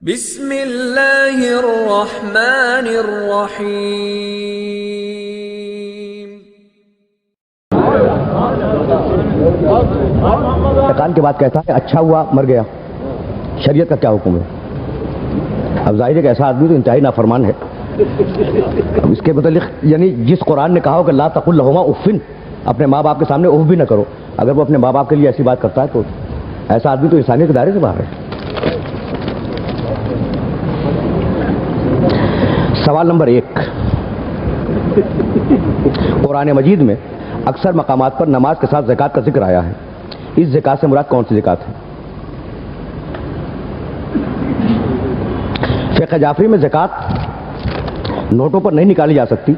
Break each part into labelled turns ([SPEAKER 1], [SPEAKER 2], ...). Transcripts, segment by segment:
[SPEAKER 1] بسم اللہ الرحمن الرحیم۔
[SPEAKER 2] انتقال کے بعد کہتا ہے اچھا ہوا مر گیا، شریعت کا کیا حکم ہے؟ اب ظاہر ہے کہ ایسا آدمی تو انتہائی نافرمان ہے۔ اب اس کے متعلق یعنی جس قرآن نے کہا ہو کہ لا تقل لہما اف، اپنے ماں باپ کے سامنے اف بھی نہ کرو، اگر وہ اپنے ماں باپ کے لیے ایسی بات کرتا ہے تو ایسا آدمی تو انسانیت کے دائرے سے باہر ہے۔ سوال نمبر 1، قرآن مجید میں اکثر مقامات پر نماز کے ساتھ زکوٰۃ کا ذکر آیا ہے، اس زکوٰۃ سے مراد کون سی زکوٰۃ ہے؟ فقہ جعفری میں زکوٰۃ نوٹوں پر نہیں نکالی جا سکتی،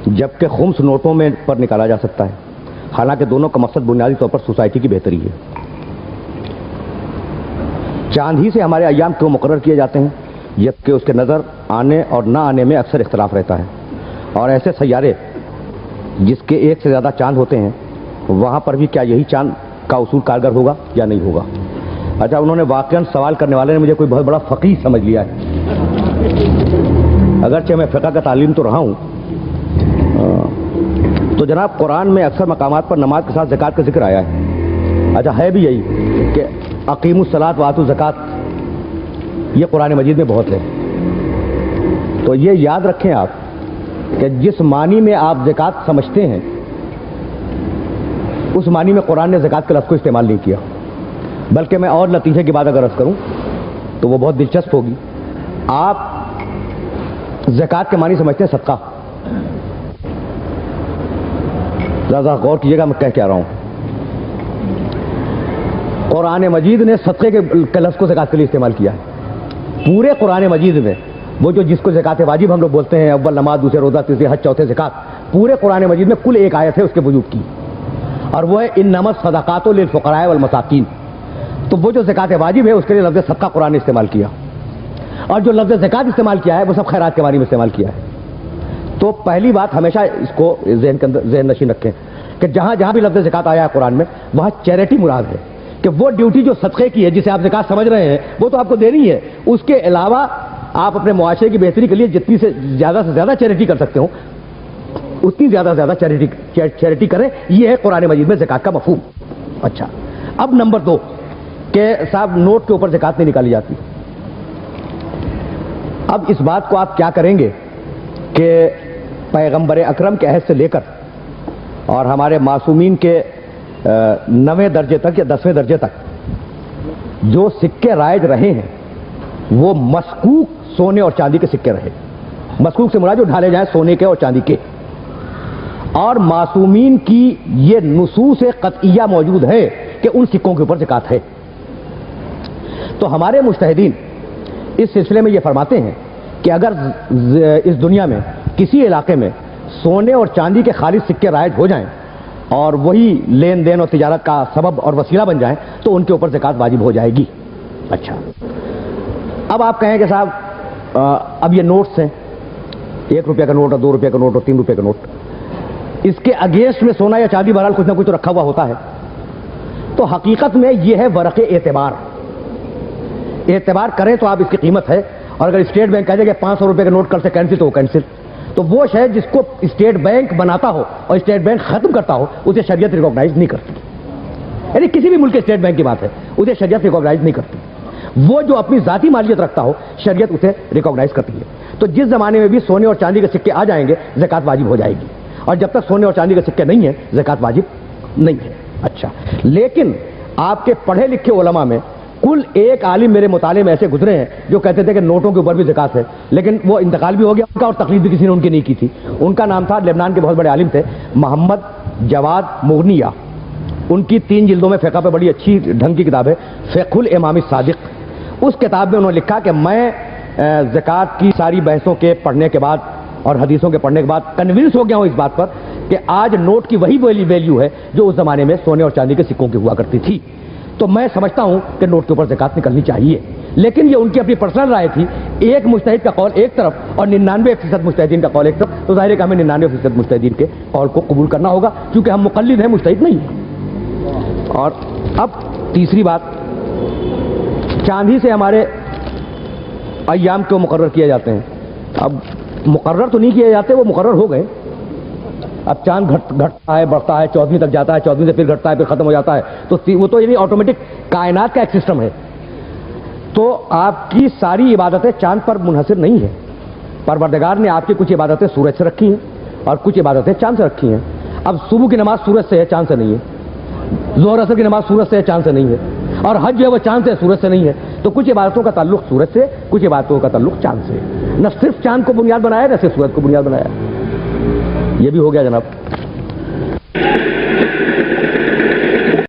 [SPEAKER 2] جبکہ خمس نوٹوں میں پر نکالا جا سکتا ہے، حالانکہ دونوں کا مقصد بنیادی طور پر سوسائٹی کی بہتری ہے۔ چاند ہی سے ہمارے ایام کیوں مقرر کیے جاتے ہیں، جبکہ اس کے نظر آنے اور نہ آنے میں اکثر اختلاف رہتا ہے، اور ایسے سیارے جس کے ایک سے زیادہ چاند ہوتے ہیں وہاں پر بھی کیا یہی چاند کا اصول کارگر ہوگا یا نہیں ہوگا؟ اچھا، انہوں نے واقعاً سوال کرنے والے نے مجھے کوئی بہت بڑا فقیہ سمجھ لیا ہے، اگرچہ میں فقہ کا تعلیم تو رہا ہوں۔ تو جناب قرآن میں اکثر مقامات پر نماز کے ساتھ زکوٰۃ کا ذکر آیا ہے، اچھا ہے بھی یہی کہ اقیموا الصلاۃ وآتوا الزکاۃ، یہ قرآن مجید میں بہت ہے۔ تو یہ یاد رکھیں آپ کہ جس معنی میں آپ زکوٰۃ سمجھتے ہیں اس معنی میں قرآن نے زکوٰۃ کے لفظ کو استعمال نہیں کیا، بلکہ میں اور لطیفے کی بات اگر عرض کروں تو وہ بہت دلچسپ ہوگی۔ آپ زکوٰۃ کے معنی سمجھتے ہیں صدقہ، ذرا غور کیجیے گا میں کیا رہا ہوں۔ قرآن مجید نے صدقے کے لفظ کو زکوٰۃ کے لیے استعمال کیا ہے، پورے قرآن مجید میں وہ جو جس کو زکوٰۃ واجب ہم لوگ بولتے ہیں، اول نماز، دوسرے روزہ، تیسرے حج، چوتھے زکوٰۃ، پورے قرآن مجید میں کل ایک آیت ہے اس کے وجوب کی، اور وہ ہے انما الصدقات للفقراء والمساکین۔ تو وہ جو زکوٰۃ واجب ہے اس کے لیے لفظ صدقہ قرآن نے استعمال کیا، اور جو لفظ زکوٰۃ استعمال کیا ہے وہ سب خیرات کے معنی میں استعمال کیا ہے۔ تو پہلی بات ہمیشہ اس کو ذہن کے اندر ذہن نشین رکھیں کہ جہاں جہاں بھی لفظ زکوٰۃ آیا ہے قرآن میں وہاں چیریٹی مراد ہے، کہ وہ ڈیوٹی جو صدقے کی ہے جسے آپ زکوٰۃ سمجھ رہے ہیں وہ تو آپ کو دینی ہے، اس کے علاوہ آپ اپنے معاشرے کی بہتری کے لیے جتنی سے زیادہ چیریٹی کر سکتے ہو اتنی زیادہ چیریٹی کریں، یہ ہے قرآن مجید میں زکوٰۃ کا مفہوم۔ اچھا، اب نمبر 2 کہ صاحب نوٹ کے اوپر زکوٰۃ نہیں نکالی جاتی۔ اب اس بات کو آپ کیا کریں گے کہ پیغمبر اکرم کے عہد سے لے کر اور ہمارے معصومین کے 9ویں درجے تک یا 10ویں درجے تک جو سکے رائج رہے ہیں وہ مسکوک سونے اور چاندی کے سکے رہے۔ مسکوک سے مراد جو ڈھالے جائیں سونے کے اور چاندی کے، اور معصومین کی یہ نصوص قطعیہ موجود ہے کہ ان سکوں کے اوپر زکوٰۃ ہے۔ تو ہمارے مجتہدین اس سلسلے میں یہ فرماتے ہیں کہ اگر اس دنیا میں کسی علاقے میں سونے اور چاندی کے خالص سکے رائج ہو جائیں اور وہی لین دین اور تجارت کا سبب اور وسیلہ بن جائیں تو ان کے اوپر زکوٰۃ واجب ہو جائے گی۔ اچھا، اب آپ کہیں کہ صاحب اب یہ نوٹس ہیں، 1 روپے کا نوٹ اور 2 روپے کا نوٹ اور 3 روپے کا نوٹ، اس کے اگینسٹ میں سونا یا چاندی بہرحال کچھ نہ کچھ تو رکھا ہوا ہوتا ہے۔ تو حقیقت میں یہ ہے ورق اعتبار کریں تو آپ اس کی قیمت ہے، اور اگر اسٹیٹ بینک کہہ دے کہ 500 روپے کا نوٹ کل سے کینسل تو وہ کینسل۔ تو وہ شے جس کو اسٹیٹ بینک بناتا ہو اور اسٹیٹ بینک ختم کرتا ہو اسے شریعت ریکوگنائز نہیں کرتی، یعنی کسی بھی ملک کے اسٹیٹ بینک کی بات ہے، اسے شریعت ریکوگنائز نہیں کرتی۔ وہ جو اپنی ذاتی مالیت رکھتا ہو شریعت اسے ریکوگنائز کرتی ہے۔ تو جس زمانے میں بھی سونے اور چاندی کے سکے آ جائیں گے زکوٰۃ واجب ہو جائے گی، اور جب تک سونے اور چاندی کے سکے نہیں ہیں زکوٰۃ واجب نہیں ہے۔ اچھا، لیکن آپ کے پڑھے لکھے علماء میں کل ایک عالم میرے مطالعے میں ایسے گزرے ہیں جو کہتے تھے کہ نوٹوں کے اوپر بھی زکوٰۃ ہے، لیکن وہ انتقال بھی ہو گیا ان کا اور تقلید بھی کسی نے ان کی نہیں کی تھی۔ ان کا نام تھا، لبنان کے بہت بڑے عالم تھے، محمد جواد مغنیہ، ان کی 3 جلدوں میں فقہ پہ بڑی اچھی ڈھنگ کی کتاب ہے فقہ الامام الصادق۔ اس کتاب میں انہوں نے لکھا کہ میں زکوٰۃ کی ساری بحثوں کے پڑھنے کے بعد اور حدیثوں کے پڑھنے کے بعد کنونس ہو گیا ہوں اس بات پر کہ آج نوٹ کی وہی ویلیو ہے جو اس زمانے میں سونے اور چاندی کے سکوں کی ہوا کرتی تھی۔ تو میں سمجھتا ہوں کہ نوٹ کے اوپر زکوٰۃ نکلنی چاہیے، لیکن یہ ان کی اپنی پرسنل رائے تھی، ایک مجتہد کا قول ایک طرف اور 99% مجتہدین کا قول ایک طرف، تو ظاہر ہے کہ ہمیں 99% مجتہدین کے قول کو قبول کرنا ہوگا کیونکہ ہم مقلد ہیں، مجتہد نہیں ہیں۔ اور اب تیسری بات، چاندی سے ہمارے ایام کیوں مقرر کیے جاتے ہیں؟ اب مقرر تو نہیں کیے جاتے، وہ مقرر ہو گئے. اب چاند گھٹتا ہے، بڑھتا ہے، 14ویں تک جاتا ہے، 14ویں سے پھر گھٹتا ہے، پھر ختم ہو جاتا ہے. تو وہ تو یعنی آٹومیٹک کائنات کا ایک سسٹم ہے. تو آپ کی ساری عبادتیں چاند پر منحصر نہیں ہیں. پروردگار نے آپ کی کچھ عبادتیں سورج سے رکھی ہیں اور کچھ عبادتیں چاند سے رکھی ہیں. اب صبح کی نماز سورج سے ہے، چاند سے نہیں ہے. ظہر اثر کی نماز سورج سے ہے، چاند سے نہیں ہے. اور حج جو ہے وہ چاند سے، سورج سے نہیں ہے. تو کچھ عبادتوں کا تعلق سورج سے، کچھ عبادتوں کا تعلق چاند سے. نہ صرف چاند کو بنیاد بنایا، نہ صرف سورج کو بنیاد بنایا. یہ بھی ہو گیا جناب.